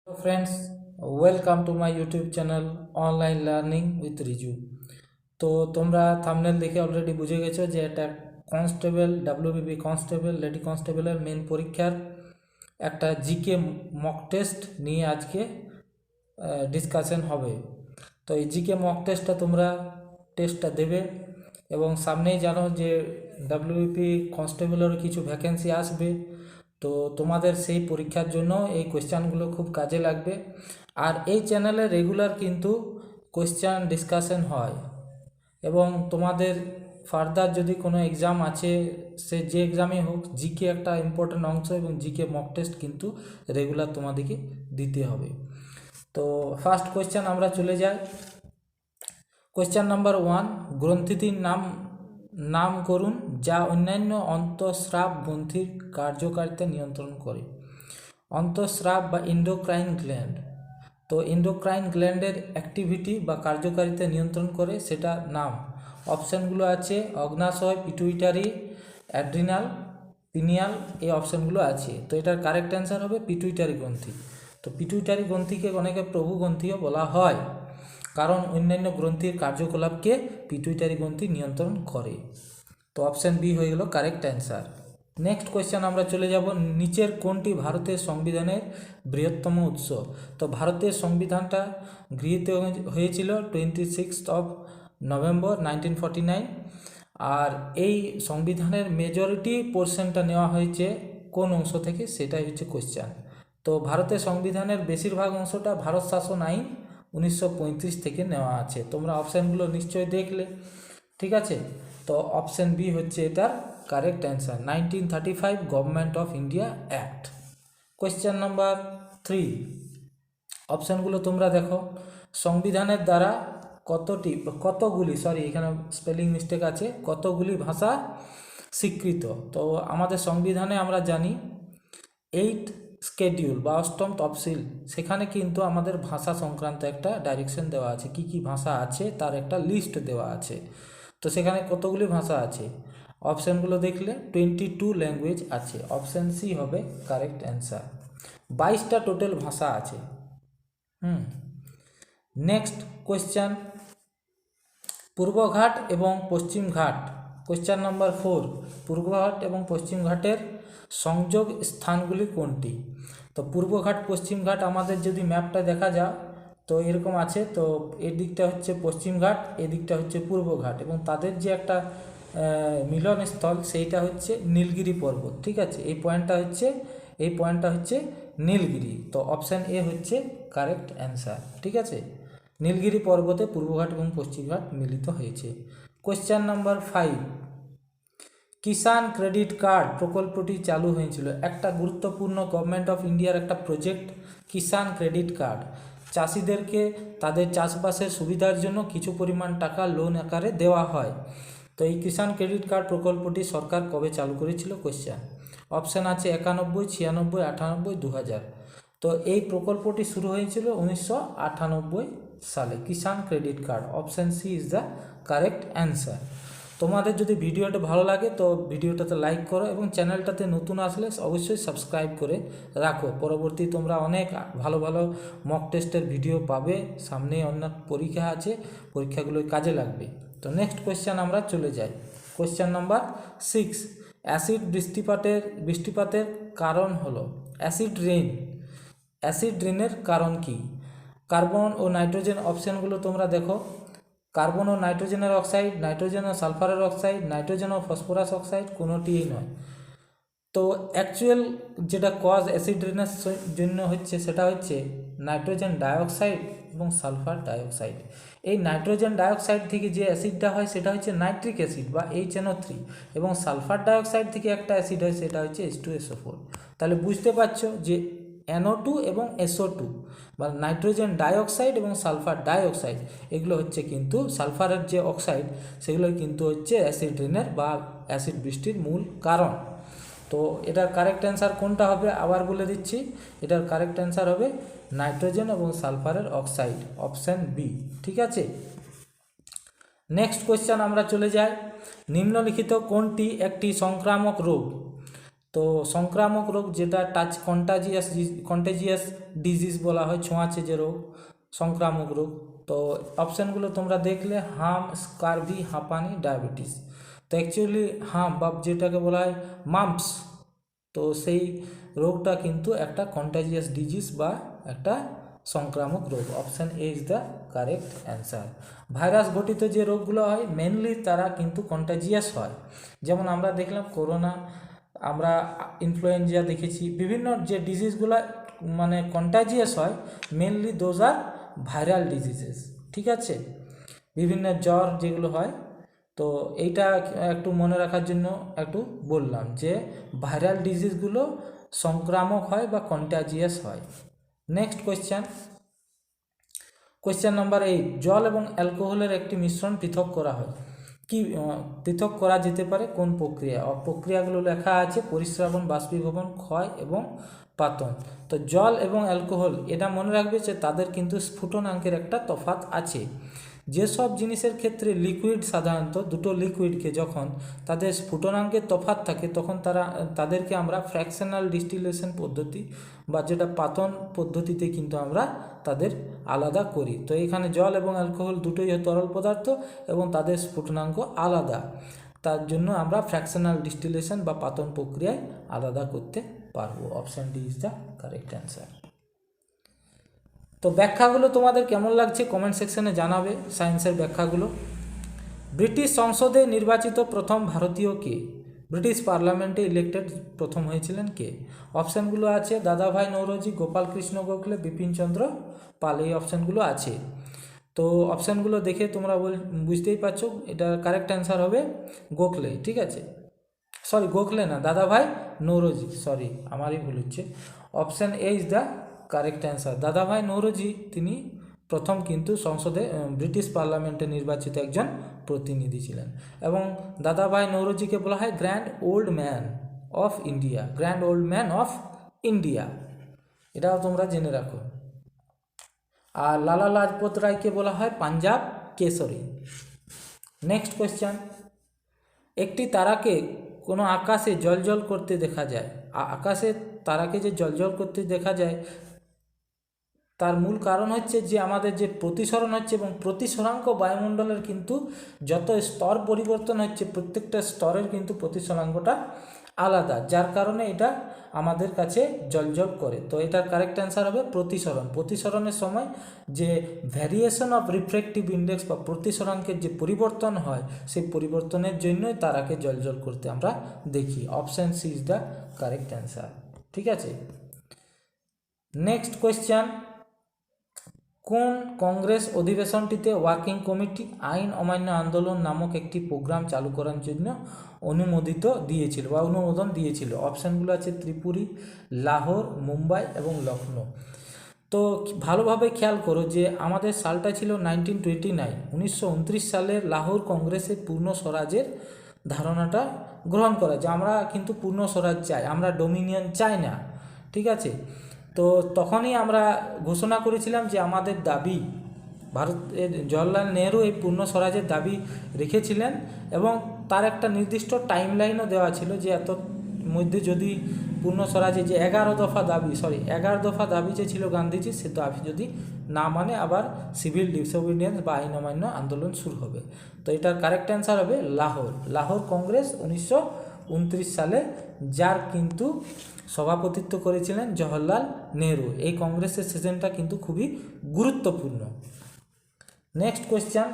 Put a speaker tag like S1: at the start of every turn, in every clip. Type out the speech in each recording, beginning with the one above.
S1: Hello friends, welcome to my YouTube channel Online Learning with Riju। তো তোমরা thumbnail দেখে already বুঝে গেছো যে এটা কনস্টেবল ডাব্লিউবিপি কনস্টেবল লেডি কনস্টেবলের মেন পরীক্ষার একটা জিকে মক টেস্ট নিয়ে আজকে ডিসকাশন হবে। তো এই জিকে মক টেস্টটা দেবে এবং সামনেই জানো যে ডাব্লিউবিপি কনস্টেবলেরও কিছু ভ্যাকেন্সি আসবে। তো তোমাদের সেই পরীক্ষার জন্য এই কোয়েশ্চানগুলো খুব কাজে লাগবে। আর এই চ্যানেলে রেগুলার কিন্তু কোয়েশ্চান ডিসকাশন হয় এবং তোমাদের ফার্দার যদি কোনো এক্সাম আছে, সে যে এক্সামই হোক, জিকে একটা ইম্পর্ট্যান্ট অংশ এবং জিকে মক টেস্ট কিন্তু রেগুলার তোমাদেরকে দিতে হবে। তো ফার্স্ট কোয়েশ্চান আমরা চলে যাই। কোয়েশ্চান নাম্বার 1, গ্রন্থিটির নাম করুন যা অন্যান্য অন্তঃস্রাব গ্রন্থির কার্যকারিতা নিয়ন্ত্রণ করে। অন্তঃস্রাব বা এন্ডোক্রাইন গ্ল্যান্ড, তো এন্ডোক্রাইন গ্ল্যান্ডের অ্যাক্টিভিটি বা কার্যকারিতা নিয়ন্ত্রণ করে, সেটা নাম। অপশানগুলো আছে অগ্নাশয়, পিটুইটারি, অ্যাড্রিনাল, পিনিয়াল, এই অপশানগুলো আছে। তো এটার কারেক্ট অ্যান্সার হবে পিটুইটারি গ্রন্থি। তো পিটুইটারি গ্রন্থিকে অনেকে প্রভু গ্রন্থিও বলা হয়, কারণ অন্যান্য গ্রন্থির কার্যকলাপকে পিটুইটারি গ্রন্থি নিয়ন্ত্রণ করে। তো অপশান বি হয়ে গেল কারেক্ট অ্যান্সার। নেক্সট কোয়েশ্চেন আমরা চলে যাব, নিচের কোনটি ভারতের সংবিধানের বৃহত্তম উৎস? তো ভারতের সংবিধানটা গৃহীত হয়েছিল 26 নভেম্বর 1949। আর এই সংবিধানের মেজরিটি পোর্শনটা নেওয়া হয়েছে কোন অংশ থেকে, সেটাই হচ্ছে কোয়েশ্চেন। তো ভারতের সংবিধানের বেশিরভাগ অংশটা ভারত শাসন আইন 1935 থেকে নেওয়া আছে। তোমরা অপশানগুলো নিশ্চয়ই দেখলে, ঠিক আছে। তো অপশান বি হচ্ছে এটার correct answer, 1935 government of India act. Question number 3, অপশানগুলো তোমরা দেখো। সংবিধানের দ্বারা এখানে স্পেলিং মিস্টেক আছে, কতগুলি ভাষা স্বীকৃত? তো আমাদের সংবিধানে আমরা জানি 8 স্কেডিউল বা অষ্টম তফসিল, সেখানে কিন্তু আমাদের ভাষা সংক্রান্ত একটা ডাইরেকশন দেওয়া আছে, কি কি ভাষা আছে তার একটা লিস্ট দেওয়া আছে। তো সেখানে কতগুলি ভাষা আছে? অপশানগুলো দেখলে 22 ল্যাঙ্গুয়েজ আছে। অপশান সি হবে কারেক্ট অ্যান্সার। 22টা টোটাল ভাষা আছে। নেক্সট কোয়েশ্চান, পূর্বঘাট এবং পশ্চিমঘাট। কোয়েশ্চান নাম্বার 4, পূর্বঘাট এবং পশ্চিমঘাটের সংযোগ স্থানগুলি কোনটি? তো পূর্বঘাট পশ্চিমঘাট আমাদের যদি ম্যাপটা দেখা যায় তো এরকম আছে। তো এর দিকটা হচ্ছে পশ্চিমঘাট, এদিকটা হচ্ছে পূর্বঘাট, এবং তাদের যে একটা মিলনস্থল সেইটা হচ্ছে নীলগিরি পর্বত, ঠিক আছে। এই পয়েন্টটা হচ্ছে নীলগিরি। তো অপশান এ হচ্ছে কারেক্ট অ্যান্সার, ঠিক আছে। নীলগিরি পর্বতে পূর্বঘাট এবং পশ্চিমঘাট মিলিত হয়েছে। কোয়েশ্চেন নাম্বার 5, কিষাণ ক্রেডিট কার্ড প্রকল্পটি চালু হয়েছিল। একটা গুরুত্বপূর্ণ গভর্নমেন্ট অফ ইন্ডিয়ার একটা প্রজেক্ট কিষাণ ক্রেডিট কার্ড। চাষিদেরকে তাদের চাষবাসের সুবিধার জন্য কিছু পরিমাণ টাকা লোন আকারে দেওয়া হয়। তো এই কিষাণ ক্রেডিট কার্ড প্রকল্পটি সরকার কবে চালু করেছিল? কোয়েশ্চেন। অপশান আছে 91, 96, 98, 2000। তো এই প্রকল্পটি শুরু হয়েছিল 1998 সালে। Kishan credit card, option C is the correct answer. তোমাদের যদি ভিডিওটা ভালো লাগে তো ভিডিওটাতে লাইক করো এবং চ্যানেলটাতে নতুন আসলে অবশ্যই সাবস্ক্রাইব করে রাখো। পরবর্তী তোমরা অনেক ভালো ভালো মক টেস্টের ভিডিও পাবে, সামনে অন্য পরীক্ষা আছে, পরীক্ষাগুলো কাজে লাগবে। তো নেক্সট কোয়েশ্চেন আমরা চলে যাই। কোয়েশ্চেন নাম্বার 6, অ্যাসিড বৃষ্টিপাতের কারণ হলো অ্যাসিড রেইন। অ্যাসিড রেইনের কারণ কি? কার্বন ও নাইট্রোজেন, অপশানগুলো তোমরা দেখো। কার্বন ও নাইট্রোজেনের অক্সাইড, নাইট্রোজেন ও সালফারের অক্সাইড, নাইট্রোজেন ও ফসফরাস অক্সাইড, কোনোটিই নয়। তো অ্যাকচুয়াল যেটা কজ অ্যাসিড রেইনের জন্য হচ্ছে সেটা হচ্ছে নাইট্রোজেন ডাইঅক্সাইড এবং সালফার ডাইঅক্সাইড। এই নাইট্রোজেন ডাইঅক্সাইড থেকে যে অ্যাসিডটা হয় সেটা হচ্ছে নাইট্রিক অ্যাসিড বা HNO3, এবং সালফার ডাইঅক্সাইড থেকে একটা অ্যাসিড হয় সেটা হচ্ছে H2SO4। তাহলে বুঝতে পারছো যে NO2 এবং SO2 বা নাইট্রোজেন ডাইঅক্সাইড এবং সালফার ডাইঅক্সাইড, এগুলো হচ্ছে কিন্তু সালফারের যে অক্সাইড, সেগুলো কিন্তু হচ্ছে অ্যাসিড রেইনের বা অ্যাসিড বৃষ্টির মূল কারণ। তো এটার কারেক্ট অ্যান্সার কোনটা হবে আবার বলে দিচ্ছি, এটার কারেক্ট অ্যান্সার হবে নাইট্রোজেন এবং সালফারের অক্সাইড, অপশান বি, ঠিক আছে। নেক্সট কোয়েশ্চেন আমরা চলে যাই, নিম্নলিখিত কোনটি একটি সংক্রামক রোগ? তো তো সংক্রামক রোগ যেটা কন্টাজিয়াস ডিজিজ বলা হয়, ছোঁয়াচে যে রোগ, সংক্রামক রোগ। তো অপশানগুলো তোমরা দেখলে হাম, স্কারভি, হাঁপানি, ডায়াবেটিস। তো অ্যাকচুয়ালি হাম বা যেটাকে বলা হয় মাম্পস, তো সেই রোগটা কিন্তু একটা কন্টাজিয়াস ডিজিজ বা একটা সংক্রামক রোগ। Option A is the correct answer. Virus ঘটিত যে রোগগুলো হয় মেনলি তারা কিন্তু কন্টাজিয়াস হয়, যেমন আমরা দেখলাম করোনা, আমরা ইনফ্লুয়েঞ্জা দেখেছি, বিভিন্ন যে ডিজিজগুলো মানে কন্টাজিয়াস হয় mainly those are viral diseases. ঠিক আছে, বিভিন্ন জ্বর যেগুলো হয়, তো এইটা একটু মনে রাখার জন্য একটু বললাম যে ভাইরাল ডিজিজগুলো সংক্রামক হয় বা কন্টাজিয়াস হয়। নেক্সট কোয়েশ্চেন নাম্বার 8, জল এবং অ্যালকোহলের একটি মিশ্রণ পৃথক করা হয়, কি পৃথক করা যেতে পারে কোন প্রক্রিয়া? প্রক্রিয়াগুলো লেখা আছে পরিস্রাবণ, বাষ্পীভবন, ক্ষয় এবং পাতন। তো জল এবং অ্যালকোহল, এটা মনে রাখবে যে তাদের কিন্তু স্ফুটনাঙ্কের একটা তফাৎ আছে। যেসব জিনিসের ক্ষেত্রে লিকুইড, সাধারণত দুটো লিকুইডকে যখন তাদের স্ফুটনাঙ্কের তফাৎ থাকে তখন তাদেরকে আমরা ফ্র্যাকশনাল ডিস্টিলেশন পদ্ধতি বা যেটা পাতন পদ্ধতিতে কিন্তু আমরা তাদের আলাদা করি। তো এখানে জল এবং অ্যালকোহল দুটোই তরল পদার্থ এবং তাদের স্ফুটনাঙ্ক আলাদা, তার জন্য আমরা ফ্র্যাকশনাল ডিস্টিলেশন বা পাতন প্রক্রিয়ায় আলাদা করতে পারবো। Option D is the correct answer. তো ব্যাখ্যাগুলো তোমাদের কেমন লাগছে কমেন্ট সেকশনে জানাবে, সায়েন্সের ব্যাখ্যাগুলো। ব্রিটিশ সংসদে নির্বাচিত প্রথম ভারতীয় কে? ব্রিটিশ পার্লামেন্টে ইলেক্টেড প্রথম হয়েছিলেন কে? অপশানগুলো আছে দাদাভাই নৌরোজি, গোপাল কৃষ্ণ গোখলে, বিপিনচন্দ্র পাল, এই অপশানগুলো আছে। তো অপশানগুলো দেখে তোমরা বুঝতেই পারছো এটা কারেক্ট অ্যান্সার হবে গোখলে। ঠিক আছে, সরি গোখলে না, দাদাভাই নৌরোজি, সরি আমারই ভুল হচ্ছে। Option A is the correct answer. দাদাভাই নৌরোজি তিনি প্রথম কিন্তু সংসদে ব্রিটিশ পার্লামেন্টে নির্বাচিত একজন প্রতিনিধি ছিলেন, এবং দাদাভাই নৌরোজিকে বলা হয় grand old man of India, grand old man of India, এটাও তোমরা জেনে রাখো। আর লালা লাজপত রায়কে বলা হয় পাঞ্জাব কেশরী। নেক্সট কোয়েশ্চেন, একটি তারাকে কোনো আকাশে জ্বলজ্বল করতে দেখা যায়, আকাশে তারাকে যে জ্বলজ্বল করতে দেখা যায় তার মূল কারণ হচ্ছে যে আমাদের যে প্রতিসরণ হচ্ছে এবং প্রতিসরাঙ্ক বায়ুমণ্ডলের কিন্তু যত স্তর পরিবর্তন হচ্ছে প্রত্যেকটা স্তরের কিন্তু প্রতিসরাঙ্কটা আলাদা, যার কারণে এটা আমাদের কাছে জ্বলজ্বল করে। তো এটার কারেক্ট অ্যান্সার হবে প্রতিসরণ। প্রতিসরণের সময় যে ভ্যারিয়েশন অফ রিফ্র্যাক্টিভ ইন্ডেক্স বা প্রতিসরাঙ্কের যে পরিবর্তন হয় সেই পরিবর্তনের জন্যই তারাকে জ্বলজ্বল করতে আমরা দেখি। Option C is the correct answer. ঠিক আছে, নেক্সট কোয়েশ্চেন, কোন কংগ্রেস অধিবেশনটিতে ওয়ার্কিং কমিটি আইন অমান্য আন্দোলন নামক একটি প্রোগ্রাম চালু করার জন্য অনুমোদন দিয়েছিল? অপশানগুলো আছে ত্রিপুরী, লাহোর, মুম্বাই এবং লখনৌ। তো ভালোভাবে খেয়াল করো যে আমাদের সালটা ছিল 1929, 1929 সালের লাহোর কংগ্রেসে পূর্ণ স্বরাজের ধারণাটা গ্রহণ করা, যে আমরা কিন্তু পূর্ণ স্বরাজ চাই, আমরা ডোমিনিয়ন চাই না। ঠিক আছে, তো তখনই আমরা ঘোষণা করেছিলাম যে আমাদের দাবি, ভারতের জওহরলাল নেহরু এই পূর্ণ স্বরাজের দাবি রেখেছিলেন এবং তার একটা নির্দিষ্ট টাইমলাইনও দেওয়া ছিল যে এত মধ্যে যদি পূর্ণ স্বরাজে যে 11 দফা দাবি যে ছিল গান্ধীজি, সে দাবি যদি না মানে আবার সিভিল ডিসওবিডিয়েন্স বা আইন অমান্য আন্দোলন শুরু হবে। তো এটার কারেক্ট অ্যান্সার হবে লাহোর কংগ্রেস 1929 সালে, যার কিন্তু সভাপতিত্ব করেছিলেন জওহরলাল নেহরু। এই কংগ্রেসের সেশনটা কিন্তু খুবই গুরুত্বপূর্ণ। নেক্সট কোয়েশ্চেন,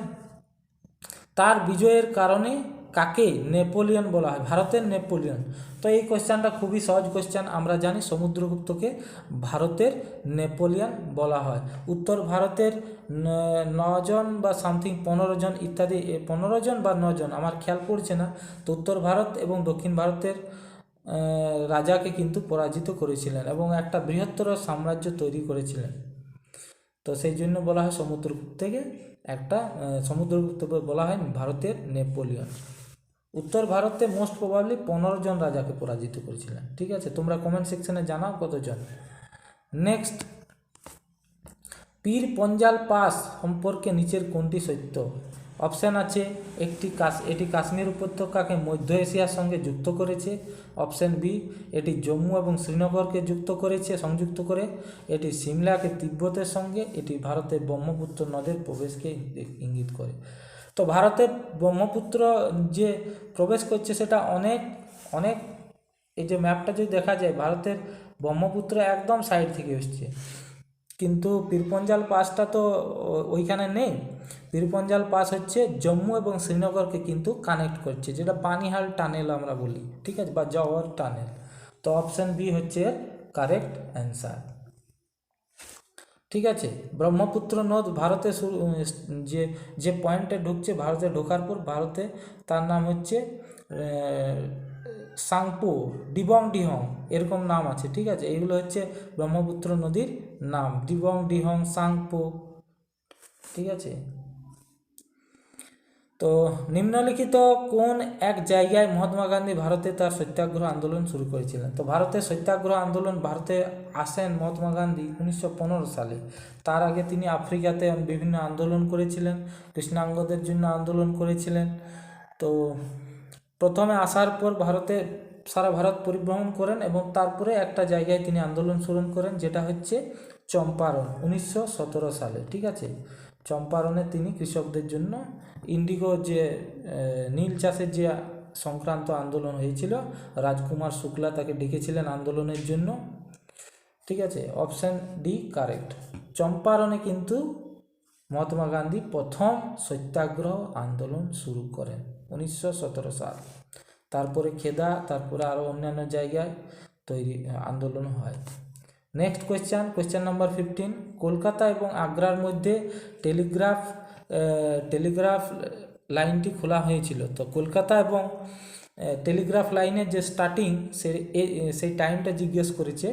S1: তার বিজয়ের কারণে কাকে নেপোলিয়ন বলা হয়? ভারতের নেপোলিয়ন। তো এই কোয়েশ্চেনটা খুবই সহজ কোয়েশ্চেন, আমরা জানি সমুদ্রগুপ্তকে ভারতের নেপোলিয়ন বলা হয়। উত্তর ভারতের 9 জন বা সামথিং 15 জন ইত্যাদি, 15 জন বা 9 জন আমার খেয়াল পড়ছে না। তো উত্তর ভারত এবং দক্ষিণ ভারতের রাজাকে কিন্তু পরাজিত করেছিলেন এবং একটা বৃহত্তর সাম্রাজ্য তৈরি করেছিলেন। তো সেই জন্য বলা হয় সমুদ্রগুপ্তকে বলা হয় ভারতের নেপোলিয়ন। উত্তর ভারতে মোস্ট প্রবাবলি 15 জন রাজাকে পরাজিত করেছিলেন। ঠিক আছে, তোমরা কমেন্ট সেকশনে জানাও কতজন। নেক্সট, পীর পঞ্জাল পাস সম্পর্কে নিচের কোনটি সত্য? অপশান আছে এটি কাশ্মীর উপত্যকাকে মধ্য এশিয়ার সঙ্গে যুক্ত করেছে। অপশান বি, এটি জম্মু এবং শ্রীনগরকে সংযুক্ত করে। এটি সিমলাকে তিব্বতের সঙ্গে, এটি ভারতের ব্রহ্মপুত্র নদের প্রবেশকে ইঙ্গিত করে। তো ভারতের ব্রহ্মপুত্র যে প্রবেশ করছে সেটা অনেক অনেক, এই যে ম্যাপটা যদি দেখা যায়, ভারতের ব্রহ্মপুত্র একদম সাইড থেকে এসছে, কিন্তু পীরপঞ্জাল পাসটা তো ওইখানে নেই। পীরপঞ্জাল পাস হচ্ছে জম্মু এবং শ্রীনগরকে কিন্তু কানেক্ট করছে, যেটা বানিহাল টানেল আমরা বলি, ঠিক আছে, বা জওহর টানেল। তো অপশান বি হচ্ছে কারেক্ট অ্যান্সার। ঠিক আছে, ব্রহ্মপুত্র নদ ভারতে যে পয়েন্টে ঢুকছে, ভারতে ঢোকার পর ভারতে, তার নাম হচ্ছে সাংপো, ডিবং ডিহং, এরকম নাম আছে। ঠিক আছে, এইগুলো হচ্ছে ব্রহ্মপুত্র নদীর নাম, ডিবং ডিহং সাংপো। ঠিক আছে, তো নিম্নলিখিত কোন এক জায়গায় মহাত্মা গান্ধী ভারতে তার সত্যাগ্রহ আন্দোলন শুরু করেছিলেন? তো ভারতের সত্যাগ্রহ আন্দোলন, ভারতে আসেন মহাত্মা গান্ধী 1915 সালে। তার আগে তিনি আফ্রিকাতে বিভিন্ন আন্দোলন করেছিলেন, কৃষ্ণাঙ্গদের জন্য আন্দোলন করেছিলেন। তো প্রথমে আসার পর সারা ভারত পরিভ্রমণ করেন এবং তারপরে একটা জায়গায় তিনি আন্দোলন শুরু করেন, যেটা হচ্ছে চম্পারণ, 1917 সালে। ঠিক আছে, চম্পারণে তিনি কৃষকদের জন্য ইন্ডিগো যে নীল চাষের যে সংক্রান্ত আন্দোলন হয়েছিল, রাজকুমার শুক্লা তাকে ডেকেছিলেন আন্দোলনের জন্য। ঠিক আছে, অপশান ডি কারেক্ট। চম্পারণে কিন্তু মহাত্মা গান্ধী প্রথম সত্যাগ্রহ আন্দোলন শুরু করেন 1917 সাল। তারপরে খেদা, তারপরে আরও অন্যান্য জায়গায় আন্দোলন হয়। নেক্সট কোয়েশ্চেন নাম্বার 15, কলকাতা এবং আগ্রার মধ্যে টেলিগ্রাফ লাইনটি খোলা হয়েছিল। তো কলকাতা এবং টেলিগ্রাফ লাইনের যে স্টার্টিং, সেই টাইমটা জিজ্ঞেস করেছে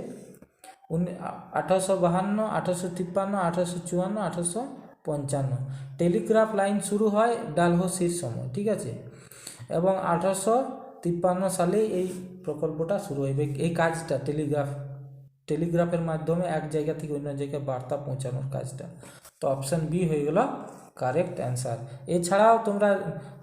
S1: 1852, 1853, 1854, 1855। টেলিগ্রাফ লাইন শুরু হয় ডালহৌসির সময়। ঠিক আছে, এবং 1853 সালে এই প্রকল্পটা শুরু হবে, এই কাজটা টেলিগ্রাফের মাধ্যমে এক জায়গা থেকে অন্য জায়গায় বার্তা পৌঁছানোর কাজটা। তো অপশান বি হয়ে গেল কারেক্ট অ্যান্সার। এছাড়াও তোমরা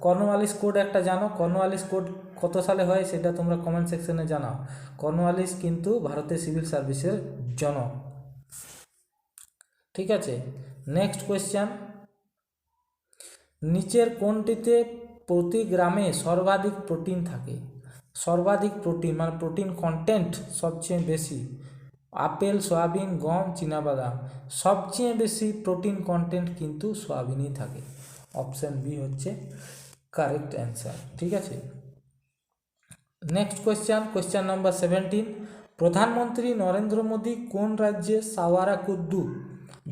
S1: কর্নওয়ালিস কোড একটা জানো, কর্নওয়ালিস কোড কত সালে হয় সেটা তোমরা কমেন্ট সেকশনে জানাও। কর্নওয়ালিস কিন্তু ভারতের সিভিল সার্ভিসের জনক। ঠিক আছে, নেক্সট কোয়েশ্চেন, নিচের কোনটিতে প্রতি গ্রামে সর্বাধিক প্রোটিন থাকে? সর্বাধিক প্রোটিন মানে প্রোটিন কন্টেন্ট সবচেয়ে বেশি, আপেল, সয়াবিন, গম, চীনাবাদাম। সবচেয়ে বেশি প্রোটিন কন্টেন্ট কিন্তু সয়াবিনই থাকে। অপশান বি হচ্ছে কারেক্ট অ্যান্সার। ঠিক আছে, নেক্সট কোয়েশ্চেন নাম্বার 17, প্রধানমন্ত্রী নরেন্দ্র মোদী কোন রাজ্যে সাওয়ারাকুদ্দু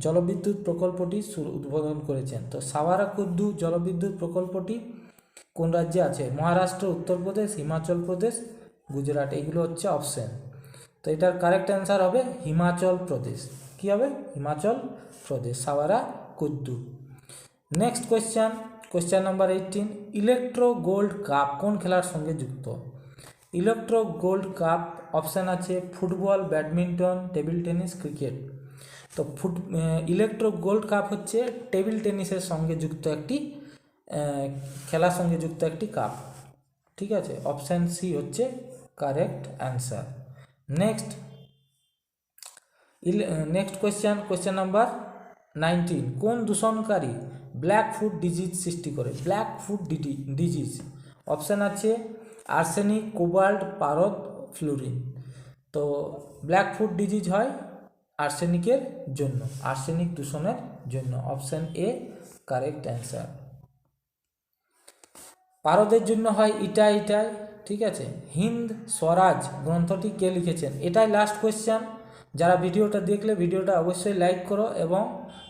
S1: জলবিদ্যুৎ প্রকল্পটি উদ্বোধন করেছেন? তো সাওয়ারাকুদ্দু জলবিদ্যুৎ প্রকল্পটি কোন রাজ্যে আছে? মহারাষ্ট্র, উত্তরপ্রদেশ, হিমাচল প্রদেশ, গুজরাট। এইগুলো হচ্ছে অপশান। তো এটার কারেক্ট অ্যান্সার হবে হিমাচল প্রদেশ। কী হবে? Himachal Pradesh, Sawarakuddu. Next question number 18, electro gold cup কোন খেলার সঙ্গে যুক্ত? ইলেকট্রো গোল্ড কাপ অপশান আছে football, badminton, table tennis, cricket. তো ইলেকট্রো গোল্ড কাপ হচ্ছে টেবিল টেনিসের সঙ্গে যুক্ত একটি খেলার সঙ্গে যুক্ত একটি কাপ। ঠিক আছে, অপশান সি হচ্ছে correct answer. Next question number 19, কোন দূষণকারী ব্ল্যাক ফুট ডিজিজ সৃষ্টি করে? ব্ল্যাক ফুট ডিজিজ অপশান আছে আর্সেনিক, কোবাল্ট, পারদ, ফ্লুরিন। তো ব্ল্যাক ফুট ডিজিজ হয় আর্সেনিকের জন্য, আর্সেনিক দূষণের জন্য। Option A correct answer. পারদের জন্য হয় ইটাই। ঠিক আছে, হিন্দ স্বরাজ গ্রন্থটি কে লিখেছেন? এটাই লাস্ট কোয়েশ্চেন। যারা ভিডিওটা দেখলে ভিডিওটা অবশ্যই লাইক করো এবং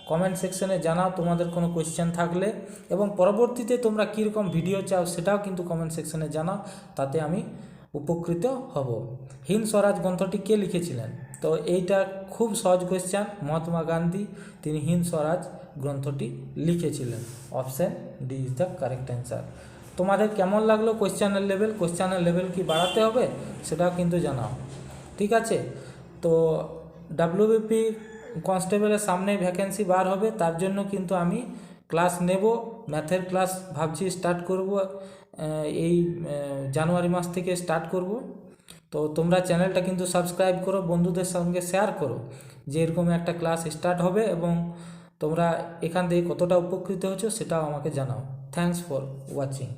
S1: কমেন্ট সেকশনে জানাও তোমাদের কোনো কোয়েশ্চেন থাকলে, এবং পরবর্তীতে তোমরা কীরকম ভিডিও চাও সেটাও কিন্তু কমেন্ট সেকশনে জানাও, তাতে আমি উপকৃত হব। হিন্দ স্বরাজ গ্রন্থটি কে লিখেছিলেন? তো এইটা খুব সহজ কোয়েশ্চেন, মহাত্মা গান্ধী, তিনি হিন্দ স্বরাজ গ্রন্থটি লিখেছিলেন। Option D is the correct answer. তোমাদের কেমন লাগলো কোয়েশ্চেনের লেভেল কি বাড়াতে হবে সেটাও কিন্তু জানাও। ঠিক আছে, তো ডাব্লিউবিপি কনস্টেবলের সামনে ভ্যাকেন্সি বার হবে, তার জন্য কিন্তু আমি ক্লাস নেব, ম্যাথের ক্লাস ভাবছি স্টার্ট করব, এই জানুয়ারি মাস থেকে স্টার্ট করব। তো তোমরা চ্যানেলটা কিন্তু সাবস্ক্রাইব করো, বন্ধুদের সঙ্গে শেয়ার করো যে এরকম একটা ক্লাস স্টার্ট হবে, এবং তোমরা এখান থেকে কতটা উপকৃত হচ্ছ সেটাও আমাকে জানাও। Thanks for watching.